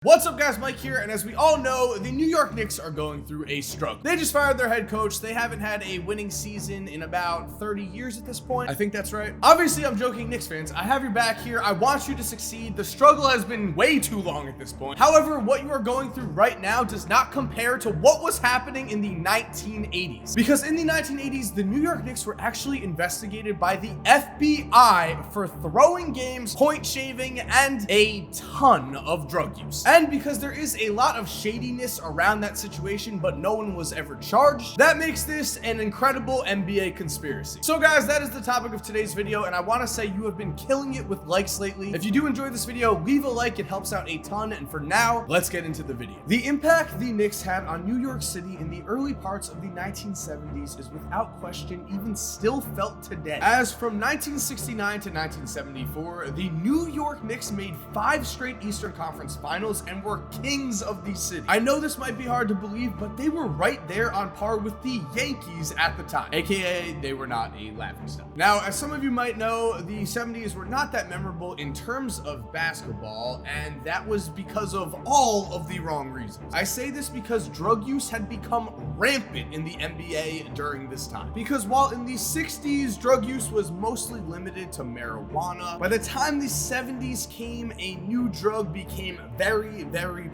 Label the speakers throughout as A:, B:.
A: What's up guys, Mike here, and as we all know, the New York Knicks are going through a struggle. They just fired their head coach. They haven't had a winning season in about 30 years at this point. I think that's right. Obviously, I'm joking, Knicks fans. I have your back here. I want you to succeed. The struggle has been way too long at this point. However, what you are going through right now does not compare to what was happening in the 1980s. Because in the 1980s, the New York Knicks were actually investigated by the FBI for throwing games, point shaving, and a ton of drug use. And because there is a lot of shadiness around that situation, but no one was ever charged, that makes this an incredible NBA conspiracy. So guys, that is the topic of today's video, and I want to say you have been killing it with likes lately. If you do enjoy this video, leave a like, it helps out a ton, and for now, let's get into the video. The impact the Knicks had on New York City in the early parts of the 1970s is without question even still felt today. As from 1969 to 1974, the New York Knicks made 5 straight Eastern Conference Finals and were kings of the city. I know this might be hard to believe, but they were right there on par with the Yankees at the time, aka they were not a laughingstock. Now, as some of you might know, the 70s were not that memorable in terms of basketball, and that was because of all of the wrong reasons. I say this because drug use had become rampant in the NBA during this time. Because while in the 60s, drug use was mostly limited to marijuana, by the time the 70s came, a new drug became very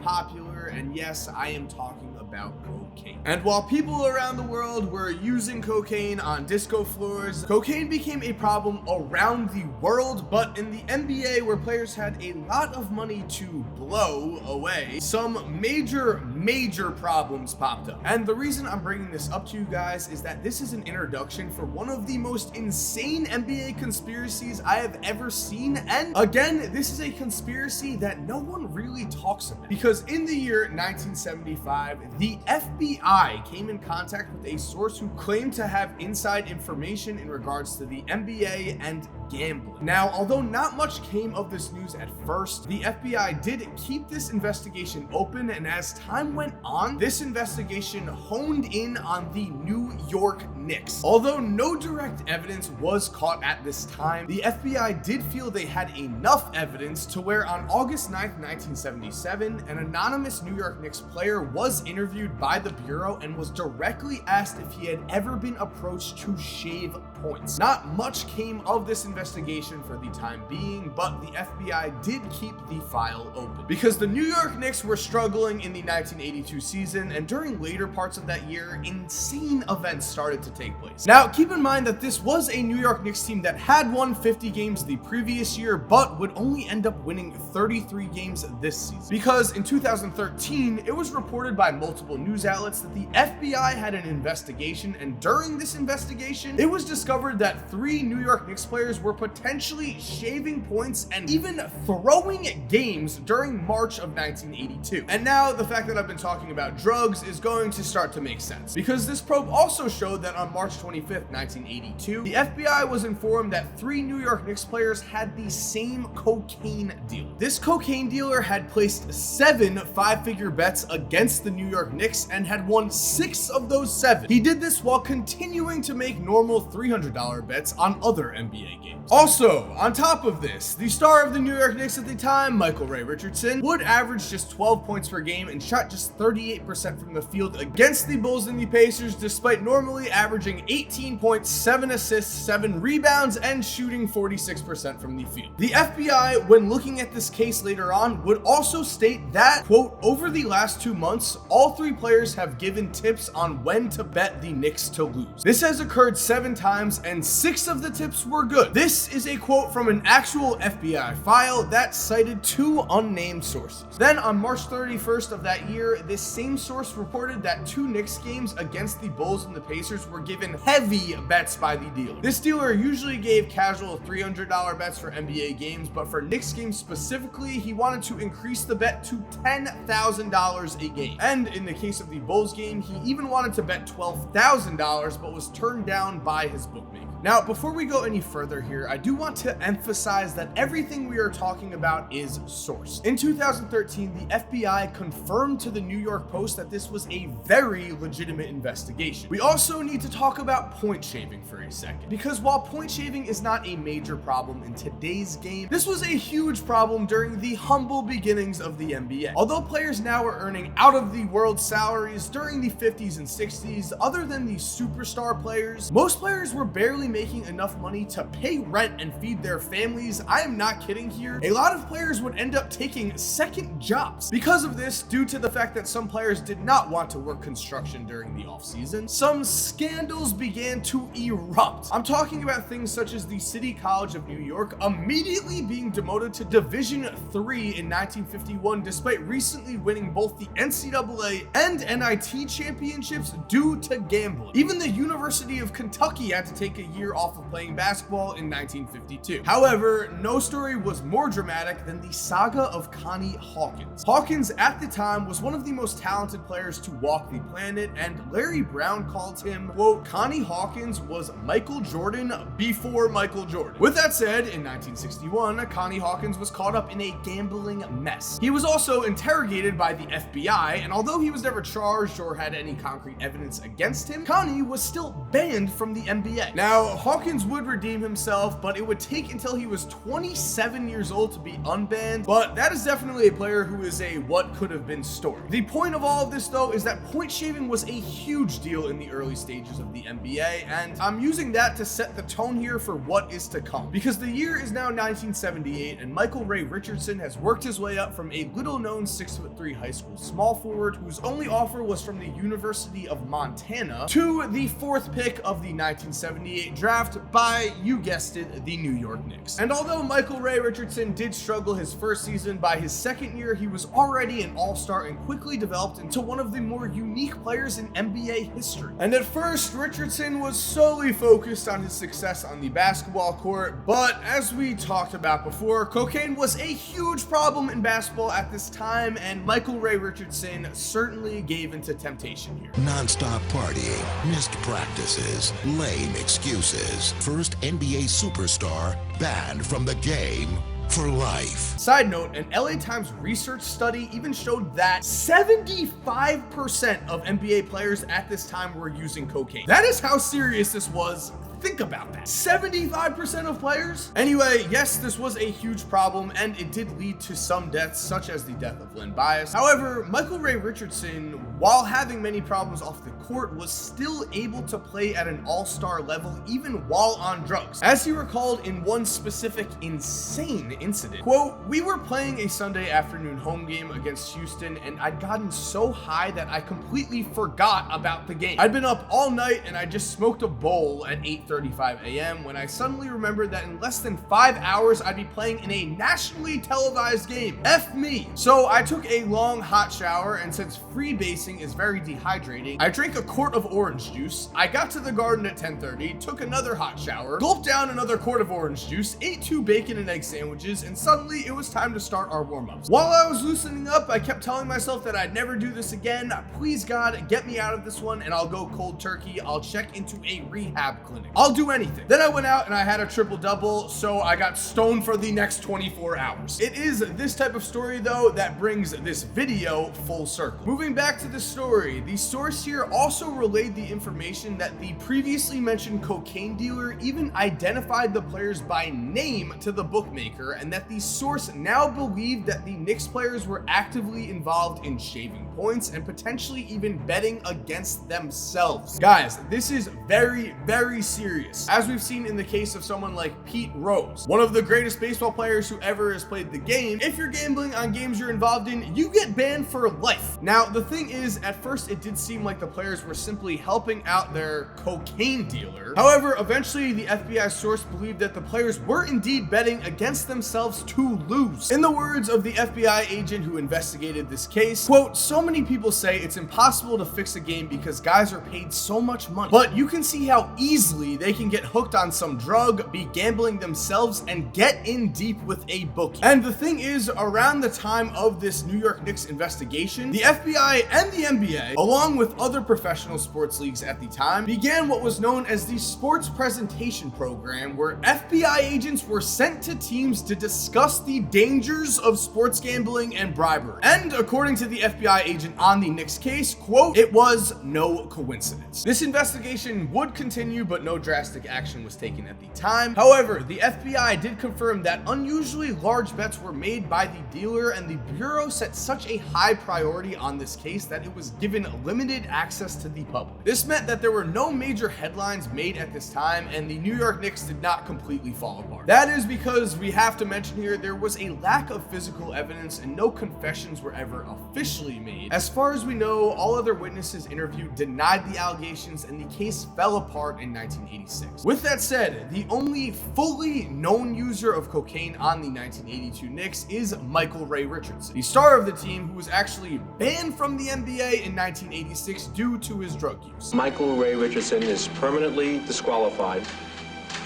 A: popular, and yes, I am talking about cocaine. And while people around the world were using cocaine on disco floors, cocaine became a problem around the world. But in the NBA, where players had a lot of money to blow away, some major problems popped up. And the reason I'm bringing this up to you guys is that this is an introduction for one of the most insane NBA conspiracies I have ever seen. And again, this is a conspiracy that no one really talks about, because in the year 1975, the FBI came in contact with a source who claimed to have inside information in regards to the NBA and gambling. Now, although not much came of this news at first, the FBI did keep this investigation open, and as time went on, this investigation honed in on the New York Knicks. Although no direct evidence was caught at this time, the FBI did feel they had enough evidence to where on August 9th, 1977, an anonymous New York Knicks player was interviewed by the Bureau and was directly asked if he had ever been approached to shave points. Not much came of this investigation for the time being, but the FBI did keep the file open because the New York Knicks were struggling in the 1982 season, and during later parts of that year, insane events started to take place. Now, keep in mind that this was a New York Knicks team that had won 50 games the previous year, but would only end up winning 33 games this season. Because in 2013, it was reported by multiple news outlets that the FBI had an investigation, and during this investigation, it was discovered that 3 New York Knicks players were potentially shaving points and even throwing games during March of 1982. And now the fact that I've been talking about drugs is going to start to make sense, because this probe also showed that on March 25th, 1982, the FBI was informed that 3 New York Knicks players had the same cocaine deal. This cocaine dealer had placed 7 5-figure bets against the New York Knicks and had won 6 of those 7. He did this while continuing to make normal $300 bets on other NBA games. Also, on top of this, the star of the New York Knicks at the time, Ray Richardson, would average just 12 points per game and shot just 38% from the field against the Bulls and the Pacers, despite normally averaging 18 points, 7 assists, 7 rebounds, and shooting 46% from the field. The FBI, when looking at this case later on, would also state that, quote, over the last 2 months, all 3 players have given tips on when to bet the Knicks to lose. This has occurred 7 times, and 6 of the tips were good. This is a quote from an actual FBI file that cited 2 unnamed sources. Then on March 31st of that year, this same source reported that 2 Knicks games against the Bulls and the Pacers were given heavy bets by the dealer. This dealer usually gave casual $300 bets for NBA games, but for Knicks games specifically, he wanted to increase the bet to $10,000 a game. And in the case of the Bulls game, he even wanted to bet $12,000, but was turned down by his bookmaker. Now, before we go any further here, I do want to emphasize that everything we are talking about is sourced. In 2013, the FBI confirmed to the New York Post that this was a very legitimate investigation. We also need to to talk about point shaving for a second, because while point shaving is not a major problem in today's game, this was a huge problem during the humble beginnings of the NBA. Although players now are earning out of the world salaries during the 50s and 60s, other than the superstar players, most players were barely making enough money to pay rent and feed their families. I am not kidding here. A lot of players would end up taking second jobs. Because of this, due to the fact that some players did not want to work construction during the offseason, some scandals began to erupt. I'm talking about things such as the City College of New York immediately being demoted to Division III in 1951, despite recently winning both the NCAA and NIT championships due to gambling. Even the University of Kentucky had to take a year off of playing basketball in 1952. However, no story was more dramatic than the saga of Connie Hawkins. Hawkins at the time was one of the most talented players to walk the planet, and Larry Brown called him, quote, Connie Hawkins was Michael Jordan before Michael Jordan. With that said, in 1961, Connie Hawkins was caught up in a gambling mess. He was also interrogated by the FBI, and although he was never charged or had any concrete evidence against him, Connie was still banned from the NBA. Now, Hawkins would redeem himself, but it would take until he was 27 years old to be unbanned, but that is definitely a player who is a what could have been story. The point of all of this, though, is that point shaving was a huge deal in the early stages of the NBA, and I'm using that to set the tone here for what is to come, because the year is now 1978, and Michael Ray Richardson has worked his way up from a little-known 6'3" high school small forward whose only offer was from the University of Montana to the 4th pick of the 1978 draft by, you guessed it, the New York Knicks. And although Michael Ray Richardson did struggle his first season, by his second year he was already an all-star and quickly developed into one of the more unique players in NBA history. And at first, Richardson was solely focused on his success on the basketball court, but as we talked about before, cocaine was a huge problem in basketball at this time, and Michael Ray Richardson certainly gave into temptation here.
B: Non-stop partying, missed practices, lame excuses. First NBA superstar banned from the game for life.
A: Side note, an LA Times research study even showed that 75% of NBA players at this time were using cocaine. That is how serious this was. Think about that. 75% of players? Anyway, yes, this was a huge problem, and it did lead to some deaths, such as the death of Len Bias. However, Michael Ray Richardson, while having many problems off the court, was still able to play at an all-star level even while on drugs. As he recalled in one specific insane incident, quote, we were playing a Sunday afternoon home game against Houston, and I'd gotten so high that I completely forgot about the game. I'd been up all night, and I just smoked a bowl at 8:35 a.m. when I suddenly remembered that in less than 5 hours I'd be playing in a nationally televised game. F me. So I took a long hot shower, and since freebasing is very dehydrating, I drank a quart of orange juice. I got to the garden at 10:30, took another hot shower, gulped down another quart of orange juice, ate 2 bacon and egg sandwiches, and suddenly it was time to start our warm-ups. While I was loosening up, I kept telling myself that I'd never do this again. Please God, get me out of this one and I'll go cold turkey. I'll check into a rehab clinic. I'll do anything. Then I went out and I had a triple-double, so I got stoned for the next 24 hours. It is this type of story, though, that brings this video full circle. Moving back to the story, the source here also relayed the information that the previously mentioned cocaine dealer even identified the players by name to the bookmaker, and that the source now believed that the Knicks players were actively involved in shaving points and potentially even betting against themselves. Guys, this is very, very serious. As we've seen in the case of someone like Pete Rose, one of the greatest baseball players who ever has played the game. If you're gambling on games you're involved in, you get banned for life. Now, the thing is, at first it did seem like the players were simply helping out their cocaine dealer. However, eventually the FBI source believed that the players were indeed betting against themselves to lose. In the words of the FBI agent who investigated this case, quote, so many people say it's impossible to fix a game because guys are paid so much money, but you can see how easily easily they can get hooked on some drug, be gambling themselves, and get in deep with a bookie. And the thing is, around the time of this New York Knicks investigation, the FBI and the NBA, along with other professional sports leagues at the time, began what was known as the Sports Presentation Program, where FBI agents were sent to teams to discuss the dangers of sports gambling and bribery. And according to the FBI agent on the Knicks case, quote, "It was no coincidence." This investigation would continue, but no drastic action was taken at the time. However, the FBI did confirm that unusually large bets were made by the dealer, and the Bureau set such a high priority on this case that it was given limited access to the public. This meant that there were no major headlines made at this time, and the New York Knicks did not completely fall apart. That is because we have to mention here there was a lack of physical evidence and no confessions were ever officially made. As far as we know, all other witnesses interviewed denied the allegations, and the case fell apart in 1986. With that said, the only fully known user of cocaine on the 1982 Knicks is Michael Ray Richardson, the star of the team, who was actually banned from the NBA in 1986 due to his drug use.
C: Michael Ray Richardson is permanently disqualified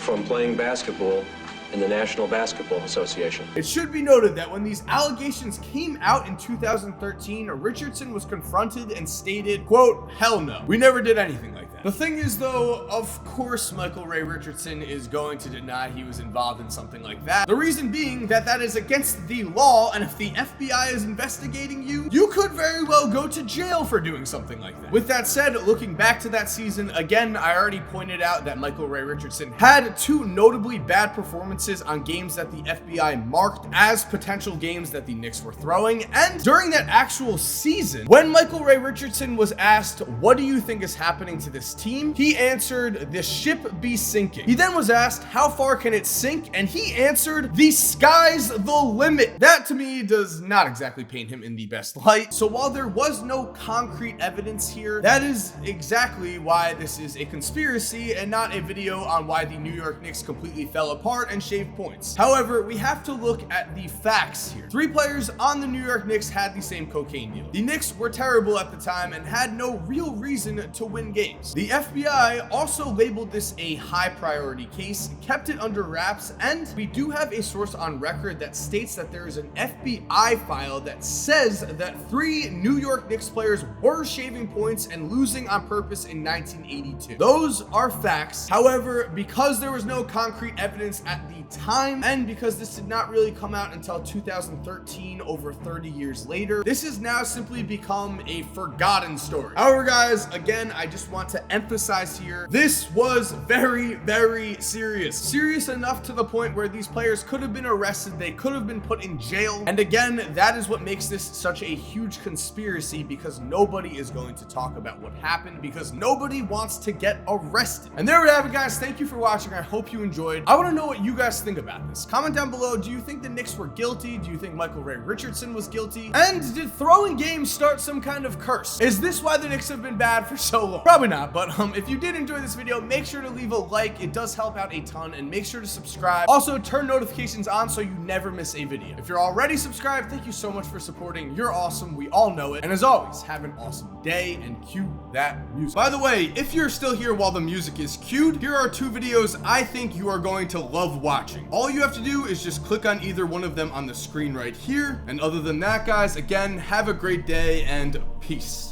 C: from playing basketball in the National Basketball Association.
A: It should be noted that when these allegations came out in 2013, Richardson was confronted and stated, quote, "Hell no, we never did anything like that." The thing is though, of course Michael Ray Richardson is going to deny he was involved in something like that. The reason being that that is against the law, and if the FBI is investigating you, you could very well go to jail for doing something like that. With that said, looking back to that season, again, I already pointed out that Michael Ray Richardson had two notably bad performances on games that the FBI marked as potential games that the Knicks were throwing. And during that actual season, when Michael Ray Richardson was asked, "What do you think is happening to this team?" he answered, "The ship be sinking." He then was asked, "How far can it sink?" and he answered, "The sky's the limit." That to me does not exactly paint him in the best light. So while there was no concrete evidence here, that is exactly why this is a conspiracy and not a video on why the New York Knicks completely fell apart and shave points. However, we have to look at the facts here. 3 players on the New York Knicks had the same cocaine deal. The Knicks were terrible at the time and had no real reason to win games. The FBI also labeled this a high priority case, kept it under wraps, and we do have a source on record that states that there is an FBI file that says that 3 New York Knicks players were shaving points and losing on purpose in 1982. Those are facts. However, because there was no concrete evidence at the time, and because this did not really come out until 2013, over 30 years later, this has now simply become a forgotten story. However, guys, again, I just want to emphasize here, this was very, very serious. Serious enough to the point where these players could have been arrested, they could have been put in jail. And again, that is what makes this such a huge conspiracy, because nobody is going to talk about what happened, because nobody wants to get arrested. And there we have it, guys. Thank you for watching. I hope you enjoyed. I want to know what you guys think about this. Comment down below. Do you think the Knicks were guilty? Do you think Michael Ray Richardson was guilty? And did throwing games start some kind of curse? Is this why the Knicks have been bad for so long? Probably not, but if you did enjoy this video, make sure to leave a like. It does help out a ton, and make sure to subscribe. Also, turn notifications on so you never miss a video. If you're already subscribed, thank you so much for supporting. You're awesome. We all know it. And as always, have an awesome day, and cue that music. By the way, if you're still here while the music is cued, here are 2 videos I think you are going to love watching. All you have to do is just click on either one of them on the screen right here. And other than that, guys, again, have a great day and peace.